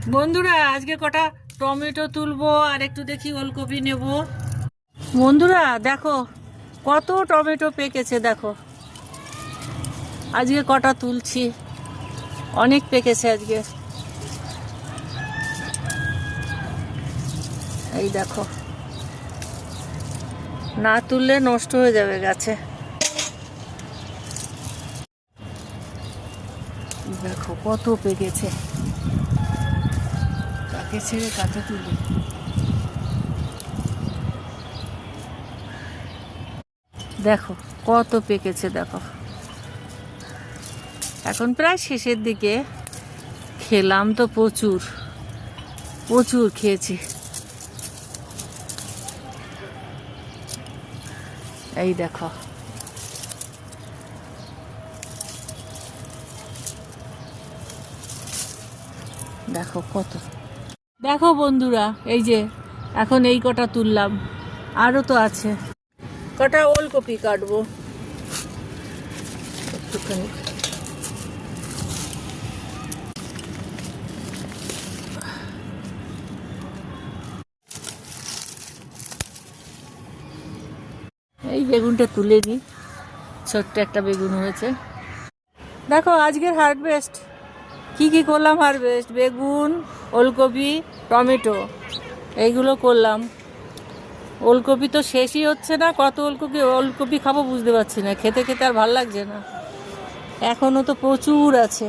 বন্ধুরা আজকে কটা টমেটো তুলবো আর একটু দেখি ওলকপি নেব। বন্ধুরা দেখো কত টমেটো পেকেছে, দেখো আজকে কটা তুলছি, অনেক পেকেছে আজকে। এই দেখো, না তুললে নষ্ট হয়ে যাবে গাছে। দেখো কত পেকেছে, কাকে ছেড়ে কাকে তুলি। দেখো কত পেকেছে, দেখো এখন প্রায় শেষের দিকে। খেলাম তো প্রচুর প্রচুর খেয়েছি। এই দেখো দেখো কত। দেখো বন্ধুরা এই যে এখন এই কটা তুললাম, আরও তো আছে। কটা ওলকপি কাটবো একটুখানি। এই বেগুনটা তুলে নিই, ছোট্ট একটা বেগুন হয়েছে। দেখো আজকের হারভেস্ট কি কি করলাম। হারভেস্ট বেগুন, ওলকপি, টমেটো এইগুলো করলাম। ওলকপি তো শেষই হচ্ছে না, কত ওলকপি খাবো বুঝতে পারছি না, খেতে খেতে আর ভাল লাগছে না, এখনও তো প্রচুর আছে।